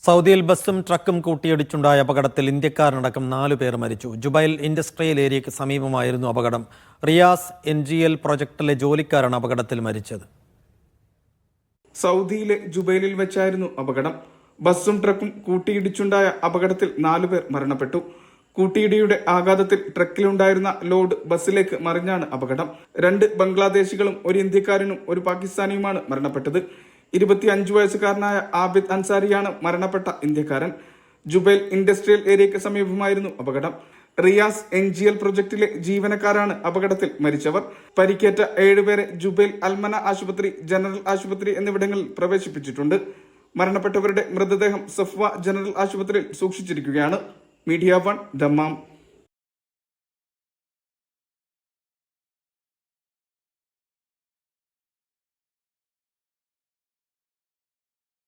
സൗദിയിൽ ബസ്സും ട്രക്കും കൂട്ടിയിടിച്ചുണ്ടായ അപകടത്തിൽ ഇന്ത്യക്കാരനടക്കം 4 പേർ മരിച്ചു. ജുബൈൽ ഇൻഡസ്ട്രിയൽ ഏരിയയ്ക്ക് സമീപമായിരുന്നു അപകടം. റിയാസ് NGL പ്രൊജക്ടിലെ ജോലിക്കാരാണ് അപകടത്തിൽ മരിച്ചത്. സൗദിയിലെ ജുബൈലിൽ വെച്ചായിരുന്നു അപകടം. ബസ്സും ട്രക്കും കൂട്ടിയിടിച്ചുണ്ടായ അപകടത്തിൽ 4 പേർ മരണപ്പെട്ടു. കൂട്ടിയിടിയുടെ ആഘാതത്തിൽ ട്രക്കിലുണ്ടായിരുന്ന ലോഡ് ബസ്സിലേക്ക് മറിഞ്ഞാണ് അപകടം. 2 ബംഗ്ലാദേശികളും 1 ഇന്ത്യക്കാരനും 1 പാകിസ്ഥാനിയുമാണ് മരണപ്പെട്ടത്. 25 വയസ്സുകാരനായ ആബിദ് അൻസാരിയാണ് മരണപ്പെട്ട ഇന്ത്യക്കാരൻ. ജുബൈൽ ഇൻഡസ്ട്രിയൽ ഏരിയയ്ക്ക് സമീപമായിരുന്നു അപകടം. റിയാസ് NGL പ്രൊജക്ടിലെ ജീവനക്കാരാണ് അപകടത്തിൽ മരിച്ചവർ. പരിക്കേറ്റ 7 പേരെ ജുബൈൽ അൽമന ആശുപത്രി, ജനറൽ ആശുപത്രി എന്നിവിടങ്ങളിൽ പ്രവേശിപ്പിച്ചിട്ടുണ്ട്. മരണപ്പെട്ടവരുടെ മൃതദേഹം സഫ്വ ജനറൽ ആശുപത്രിയിൽ സൂക്ഷിച്ചിരിക്കുകയാണ്. Media 1 Dammam.